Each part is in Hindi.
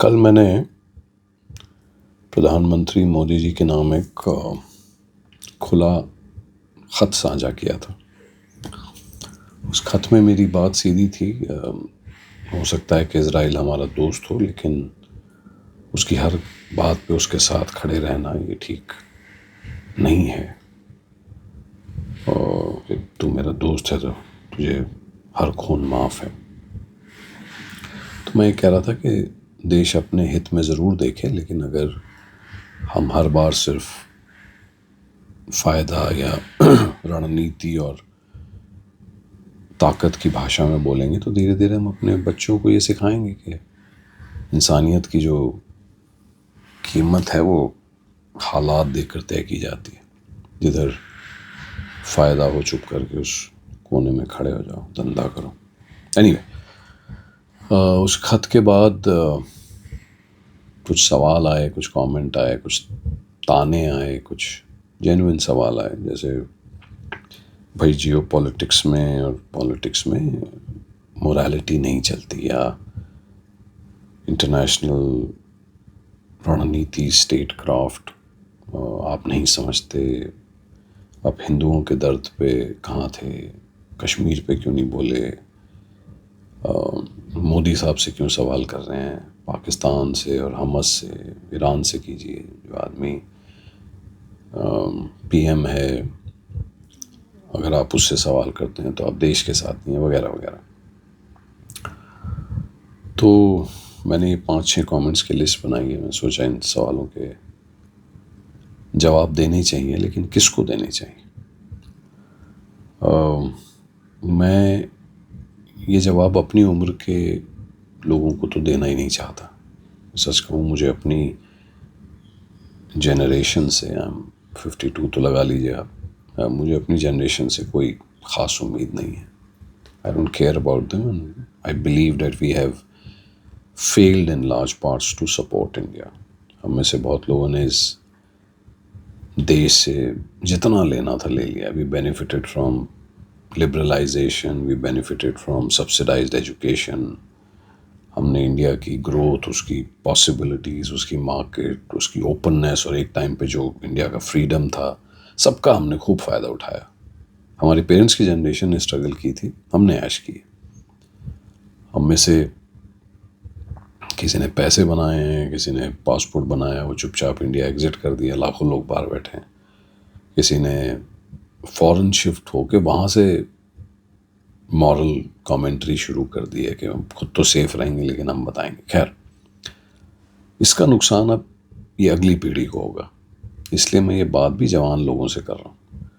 कल मैंने प्रधानमंत्री मोदी जी के नाम एक खुला ख़त साझा किया था। उस ख़त में मेरी बात सीधी थी। हो सकता है कि इज़राइल हमारा दोस्त हो, लेकिन उसकी हर बात पे उसके साथ खड़े रहना ये ठीक नहीं है। और तू मेरा दोस्त है तो तुझे हर खून माफ़ है। तो मैं ये कह रहा था कि देश अपने हित में ज़रूर देखे, लेकिन अगर हम हर बार सिर्फ फ़ायदा या रणनीति और ताकत की भाषा में बोलेंगे तो धीरे धीरे हम अपने बच्चों को ये सिखाएंगे कि इंसानियत की जो कीमत है वो हालात देखकर तय की जाती है। जिधर फ़ायदा हो चुप करके उस कोने में खड़े हो जाओ, धंधा करो। एनीवे, उस खत के बाद कुछ सवाल आए, कुछ कमेंट आए, कुछ ताने आए, कुछ जेन्युइन सवाल आए, जैसे भाई जियो पॉलिटिक्स में और पॉलिटिक्स में मोरालिटी नहीं चलती, या इंटरनेशनल रणनीति, स्टेट क्राफ्ट आप नहीं समझते, आप हिंदुओं के दर्द पे कहाँ थे, कश्मीर पे क्यों नहीं बोले, मोदी साहब से क्यों सवाल कर रहे हैं, पाकिस्तान से और हमस से, ईरान से कीजिए, जो आदमी पीएम है, अगर आप उससे सवाल करते हैं तो आप देश के साथ नहीं हैं, वगैरह वगैरह। तो मैंने ये 5-6 कमेंट्स की लिस्ट बनाई है। मैं सोचा इन सवालों के जवाब देने चाहिए, लेकिन किसको देने चाहिए। मैं ये जवाब अपनी उम्र के लोगों को तो देना ही नहीं चाहता। सच कहूँ, मुझे अपनी जनरेशन से, 52 तो लगा लीजिए आप, मुझे अपनी जनरेशन से कोई ख़ास उम्मीद नहीं है। I don't care about them and I believe that we have failed in large parts to support India. हम में से बहुत लोगों ने इस देश से जितना लेना था ले लिया। We benefited from liberalisation, we benefited from subsidised education. हमने इंडिया की ग्रोथ, उसकी पॉसिबिलिटीज़, उसकी मार्केट, उसकी ओपननेस और एक टाइम पे जो इंडिया का फ्रीडम था, सबका हमने खूब फ़ायदा उठाया। हमारे पेरेंट्स की जनरेशन ने स्ट्रगल की थी, हमने ऐश की। हम में से किसी ने पैसे बनाए हैं, किसी ने पासपोर्ट बनाया, वो चुपचाप इंडिया एग्जिट कर दिया, लाखों लोग बाहर बैठे हैं। किसी ने फॉरेन शिफ्ट होके वहाँ से मॉरल कमेंट्री शुरू कर दी है कि हम खुद तो सेफ रहेंगे लेकिन हम बताएंगे। खैर, इसका नुकसान अब ये अगली पीढ़ी को होगा, इसलिए मैं ये बात भी जवान लोगों से कर रहा हूँ।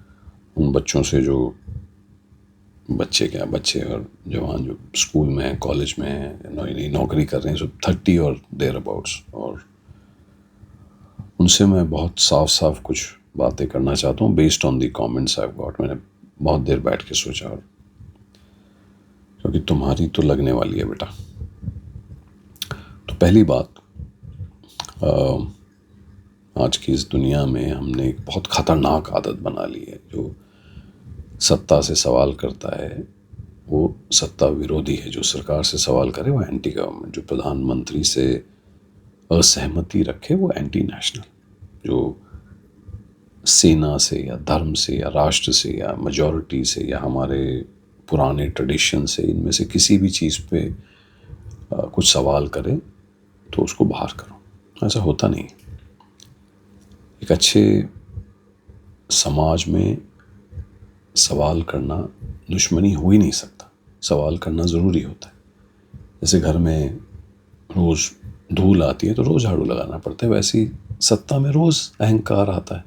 उन बच्चों से जो बच्चे और जवान जो स्कूल में हैं, कॉलेज में हैं, नई नौकरी कर रहे हैं, सो 30 और देयर अबाउट्स, और उनसे मैं बहुत साफ साफ कुछ बातें करना चाहता हूँ based on the comments I got. मैंने बहुत देर बैठ के सोचा, और क्योंकि तुम्हारी तो लगने वाली है बेटा। तो पहली बात, आज की इस दुनिया में हमने एक बहुत ख़तरनाक आदत बना ली है। जो सत्ता से सवाल करता है वो सत्ता विरोधी है, जो सरकार से सवाल करे वो एंटी गवर्नमेंट, जो प्रधानमंत्री से असहमति रखे वो एंटी नेशनल, जो सेना से या धर्म से या राष्ट्र से या मेजॉरिटी से या हमारे पुराने ट्रेडिशन से, इनमें से किसी भी चीज़ पे कुछ सवाल करे तो उसको बाहर करो। ऐसा होता नहीं। एक अच्छे समाज में सवाल करना दुश्मनी हो ही नहीं सकता, सवाल करना ज़रूरी होता है। जैसे घर में रोज़ धूल आती है तो रोज़ झाड़ू लगाना पड़ता है, वैसे ही सत्ता में रोज़ अहंकार आता है।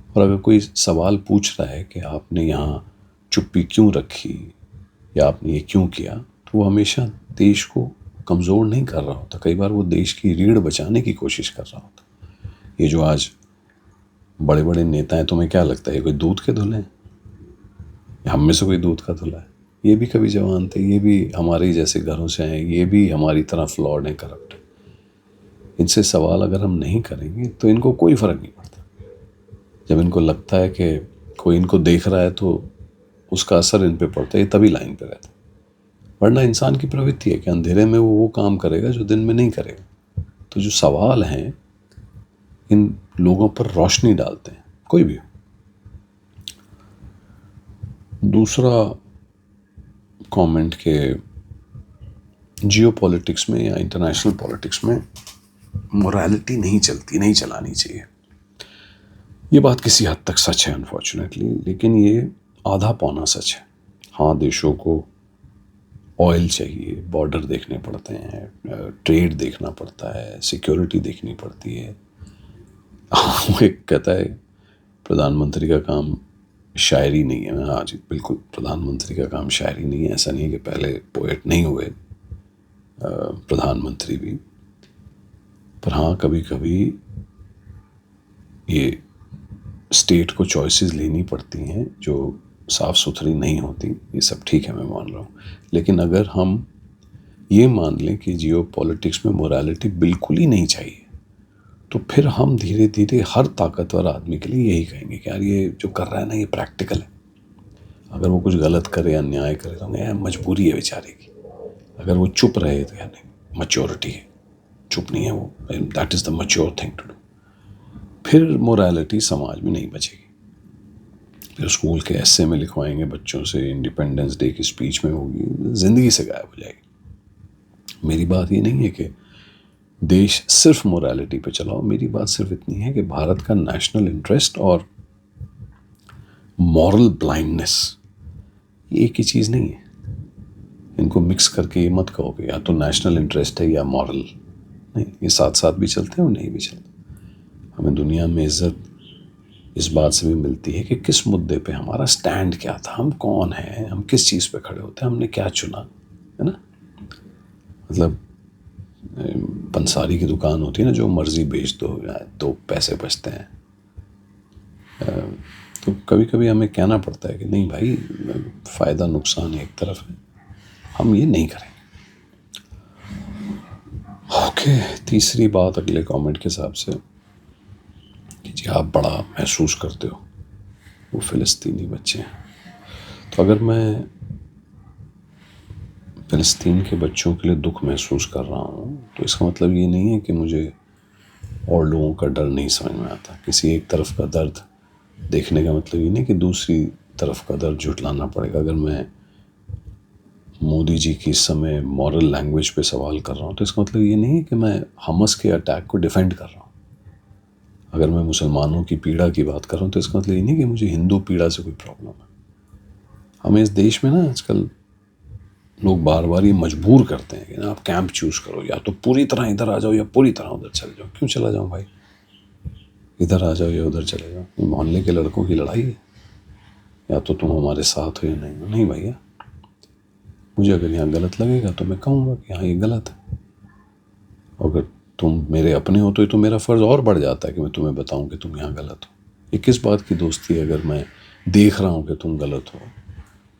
और अगर कोई सवाल पूछ रहा है कि आपने यहाँ चुप्पी क्यों रखी या आपने ये क्यों किया, तो वो हमेशा देश को कमज़ोर नहीं कर रहा होता। कई बार वो देश की रीढ़ बचाने की कोशिश कर रहा होता। ये जो आज बड़े बड़े नेता हैं, तुम्हें क्या लगता है ये कोई दूध के धुले हैं? हम में से कोई दूध का धुला है? ये भी कभी जवान थे, ये भी हमारे ही जैसे घरों से हैं, ये भी हमारी तरह फ्लॉड हैं, करप्ट है। इनसे सवाल अगर हम नहीं करेंगे तो इनको कोई फ़र्क नहीं पड़ता। जब इनको लगता है कि कोई इनको देख रहा है तो उसका असर इन पे पड़ता है, ये तभी लाइन पे रहता है। वरना इंसान की प्रवृत्ति है कि अंधेरे में वो काम करेगा जो दिन में नहीं करेगा। तो जो सवाल हैं इन लोगों पर रोशनी डालते हैं, कोई भी हो। दूसरा कमेंट के जियो पॉलिटिक्स में या इंटरनेशनल पॉलिटिक्स में मोरालिटी नहीं चलती, नहीं चलानी चाहिए। ये बात किसी हद तक सच है अनफॉर्चुनेटली, लेकिन ये आधा पौना सच है। हाँ, देशों को ऑयल चाहिए, बॉर्डर देखने पड़ते हैं, ट्रेड देखना पड़ता है, सिक्योरिटी देखनी पड़ती है। वो एक कहता है प्रधानमंत्री का काम शायरी नहीं है। हाँ जी, बिल्कुल, प्रधानमंत्री का काम शायरी नहीं है। ऐसा नहीं है कि पहले पोएट नहीं हुए प्रधानमंत्री भी, पर हाँ कभी कभी ये स्टेट को चॉइसेस लेनी पड़ती हैं जो साफ़ सुथरी नहीं होती। ये सब ठीक है, मैं मान रहा हूँ, लेकिन अगर हम ये मान लें कि जियो पॉलिटिक्स में मोरालिटी बिल्कुल ही नहीं चाहिए, तो फिर हम धीरे धीरे हर ताकतवर आदमी के लिए यही कहेंगे कि यार ये जो कर रहा है ना ये प्रैक्टिकल है। अगर वो कुछ गलत करे, अन्याय करे, तो यार मजबूरी है बेचारे की। अगर वो चुप रहे तो यार नहीं, मैच्योरिटी है, चुप नहीं है वो, that is the mature thing to do. फिर मोरालिटी समाज में नहीं बचेगी। फिर स्कूल के एस्से में लिखवाएंगे बच्चों से, इंडिपेंडेंस डे की स्पीच में होगी, ज़िंदगी से गायब हो जाएगी। मेरी बात ये नहीं है कि देश सिर्फ मोरालिटी पे चलाओ, मेरी बात सिर्फ इतनी है कि भारत का नेशनल इंटरेस्ट और मॉरल ब्लाइंडनेस ये एक ही चीज़ नहीं है। इनको मिक्स करके ये मत कहो कि या तो नेशनल इंटरेस्ट है या मॉरल। नहीं, ये साथ साथ भी चलते हैं और नहीं भी चलते। हमें दुनिया में इज्जत इस बात से भी मिलती है कि किस मुद्दे पे हमारा स्टैंड क्या था, हम कौन हैं, हम किस चीज़ पे खड़े होते हैं, हमने क्या चुना, है ना। मतलब पंसारी की दुकान होती है ना, जो मर्जी बेच दो, तो पैसे बचते हैं। तो कभी कभी हमें कहना पड़ता है कि नहीं भाई, फ़ायदा नुकसान एक तरफ है, हम ये नहीं करेंगे। ओके, तीसरी बात अगले कमेंट के हिसाब से कि जी आप बड़ा महसूस करते हो वो फ़िलिस्तीनी बच्चे हैं। तो अगर मैं फ़िलिस्तीन के बच्चों के लिए दुख महसूस कर रहा हूँ, तो इसका मतलब ये नहीं है कि मुझे और लोगों का डर नहीं समझ में आता। किसी एक तरफ का दर्द देखने का मतलब ये नहीं कि दूसरी तरफ का दर्द झुठलाना पड़ेगा। अगर मैं मोदी जी की इस समय मॉरल लैंग्वेज पे सवाल कर रहा हूँ, तो इसका मतलब ये नहीं है कि मैं हमस के अटैक को डिफेंड कर रहा हूँ। अगर मैं मुसलमानों की पीड़ा की बात कर रहा हूँ, तो इसका मतलब ये नहीं कि मुझे हिंदू पीड़ा से कोई प्रॉब्लम है। हमें इस देश में ना आजकल लोग बार बार ये मजबूर करते हैं कि ना आप कैंप चूज़ करो, या तो पूरी तरह इधर आ जाओ या पूरी तरह उधर चले जाओ। क्यों चला जाऊँ भाई? इधर आ जाओ या उधर चले जाओ। मोहल्ले के लड़कों की लड़ाई है, या तो तुम हमारे साथ हो या नहीं हो। नहीं भैया, मुझे अगर यहाँ गलत लगेगा तो मैं कहूँगा कि हाँ ये गलत है। अगर तुम मेरे अपने हो तो मेरा फ़र्ज़ और बढ़ जाता है कि मैं तुम्हें बताऊँ कि तुम यहाँ गलत हो। ये किस बात की दोस्ती है अगर मैं देख रहा हूँ कि तुम गलत हो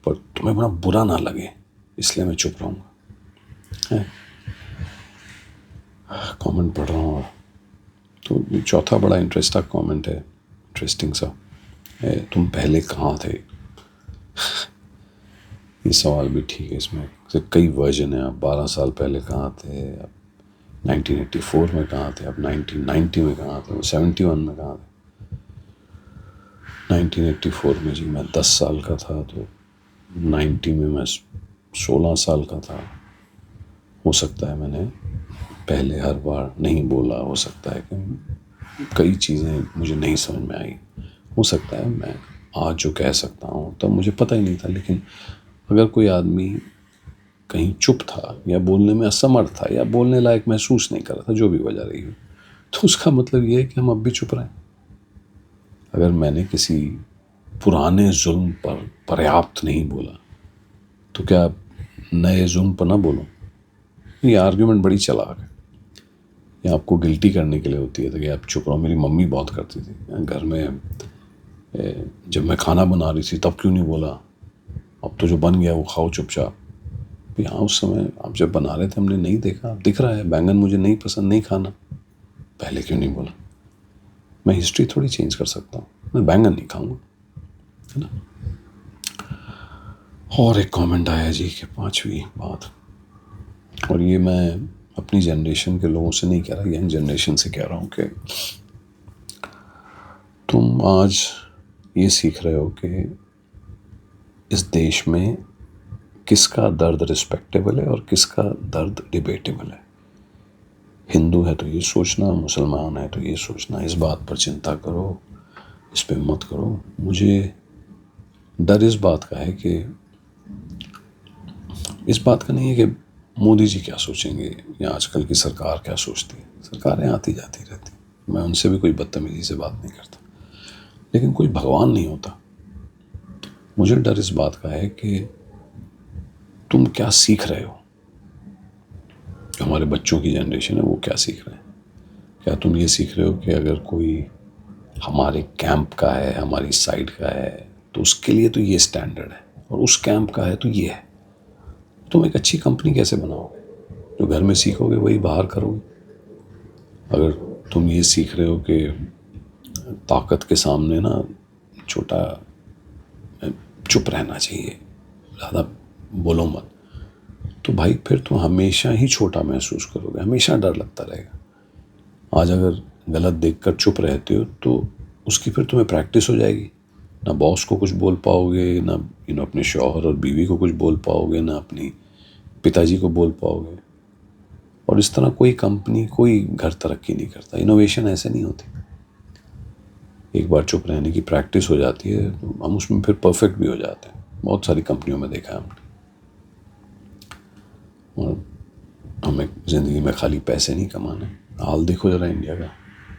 पर तुम्हें बड़ा बुरा ना लगे, इसलिए मैं चुप रहूँगा। कमेंट पढ़ रहा हूँ। तो चौथा बड़ा इंटरेस्टिंग कमेंट है, इंटरेस्टिंग सा है, तुम पहले कहाँ थे। ये सवाल भी ठीक है, इसमें कई वर्जन है। आप 12 साल पहले कहाँ थे, आप 1984 में कहाँ थे, आप 1990 में कहाँ थे, 71 में कहाँ थे। 1984 में जी मैं 10 साल का था, तो 90 में मैं 16 साल का था। हो सकता है मैंने पहले हर बार नहीं बोला, हो सकता है कि कई चीज़ें मुझे नहीं समझ में आई, हो सकता है मैं आज जो कह सकता हूँ तब मुझे पता ही नहीं था। लेकिन अगर कोई आदमी कहीं चुप था या बोलने में असमर्थ था या बोलने लायक महसूस नहीं कर रहा था, जो भी वजह रही हो, तो उसका मतलब ये है कि हम अब भी चुप रहें। अगर मैंने किसी पुराने जुल्म पर पर्याप्त नहीं बोला, तो क्या नए जुल्म पर ना बोलूं? ये आर्ग्यूमेंट बड़ी चालाक है। ये आपको गिल्टी करने के लिए होती है, तो कि आप चुप रहो। मेरी मम्मी बहुत करती थी घर में, जब मैं खाना बना रही थी तब क्यों नहीं बोला, अब तो जो बन गया वो खाओ चुपचाप। हाँ, उस समय आप जब बना रहे थे हमने नहीं देखा, अब दिख रहा है बैंगन मुझे नहीं पसंद, नहीं खाना, पहले क्यों नहीं बोला। मैं हिस्ट्री थोड़ी चेंज कर सकता हूँ, मैं बैंगन नहीं खाऊंगा, है ना। और एक कमेंट आया जी कि 5वीं बात, और ये मैं अपनी जनरेशन के लोगों से नहीं कह रहा, यंग जनरेशन से कह रहा हूँ कि तुम आज ये सीख रहे हो कि इस देश में किसका दर्द रिस्पेक्टेबल है और किसका दर्द डिबेटेबल है। हिंदू है तो ये सोचना, मुसलमान है तो ये सोचना, इस बात पर चिंता करो, इस पे मत करो। मुझे डर इस बात का है कि इस बात का नहीं है कि मोदी जी क्या सोचेंगे या आजकल की सरकार क्या सोचती है। सरकारें आती जाती रहती, मैं उनसे भी कोई बदतमीजी से बात नहीं करता, लेकिन कोई भगवान नहीं होता। मुझे डर इस बात का है कि तुम क्या सीख रहे हो, जो हमारे बच्चों की जनरेशन है वो क्या सीख रहे हैं। क्या तुम ये सीख रहे हो कि अगर कोई हमारे कैंप का है, हमारी साइड का है, तो उसके लिए तो ये स्टैंडर्ड है, और उस कैंप का है तो ये है। तुम एक अच्छी कंपनी कैसे बनाओगे? जो घर में सीखोगे वही बाहर करोगे। अगर तुम ये सीख रहे हो कि ताकत के सामने ना छोटा चुप रहना चाहिए, ज़्यादा बोलो मत, तो भाई फिर तुम हमेशा ही छोटा महसूस करोगे, हमेशा डर लगता रहेगा। आज अगर गलत देखकर चुप रहते हो तो उसकी फिर तुम्हें प्रैक्टिस हो जाएगी। ना बॉस को कुछ बोल पाओगे, ना अपने शौहर और बीवी को कुछ बोल पाओगे, ना अपनी पिताजी को बोल पाओगे। और इस तरह कोई कंपनी, कोई घर तरक्की नहीं करता। इनोवेशन ऐसे नहीं होती। एक बार चुप रहने की प्रैक्टिस हो जाती है तो हम उसमें फिर परफेक्ट भी हो जाते हैं। बहुत सारी कंपनियों में देखा है हमने। और हमें ज़िंदगी में खाली पैसे नहीं कमाने। हाल देखो ज़रा इंडिया का,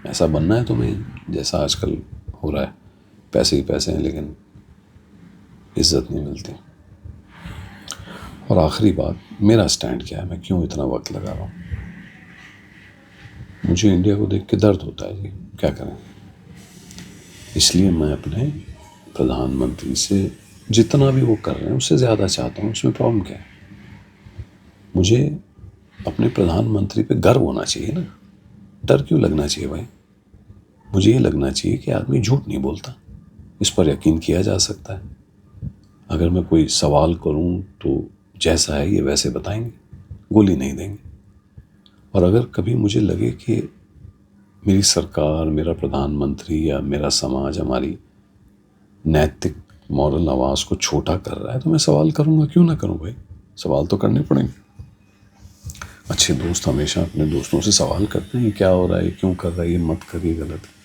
ऐसा बनना है तुम्हें जैसा आजकल हो रहा है। पैसे ही पैसे हैं, लेकिन इज्जत नहीं मिलती। और आखिरी बात, मेरा स्टैंड क्या है, मैं क्यों इतना वक्त लगा रहा हूँ। मुझे इंडिया को देख के दर्द होता है जी, क्या करें। इसलिए मैं अपने प्रधानमंत्री से जितना भी वो कर रहे हैं उससे ज़्यादा चाहता हूँ। उसमें प्रॉब्लम क्या है? मुझे अपने प्रधानमंत्री पे गर्व होना चाहिए ना। डर क्यों लगना चाहिए भाई? मुझे ये लगना चाहिए कि आदमी झूठ नहीं बोलता, इस पर यकीन किया जा सकता है। अगर मैं कोई सवाल करूं तो जैसा है ये वैसे बताएंगे, गोली नहीं देंगे। और अगर कभी मुझे लगे कि मेरी सरकार, मेरा प्रधानमंत्री या मेरा समाज हमारी नैतिक मॉरल आवाज़ को छोटा कर रहा है तो मैं सवाल करूंगा। क्यों ना करूं भाई, सवाल तो करने पड़ेंगे। अच्छे दोस्त हमेशा अपने दोस्तों से सवाल करते हैं, क्या हो रहा है, क्यों कर रहा है, ये मत करिए, गलत है।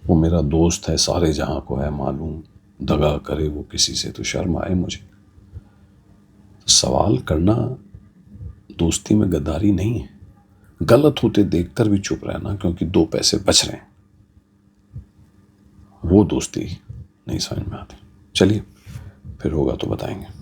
वो मेरा दोस्त है, सारे जहां को है मालूम, दगा करे वो किसी से तो शर्म आए मुझे। सवाल करना दोस्ती में गद्दारी नहीं है। गलत होते देखकर भी चुप रहना क्योंकि 2 पैसे बच रहे हैं, वो दोस्ती नहीं समझ में आती। चलिए, फिर होगा तो बताएंगे।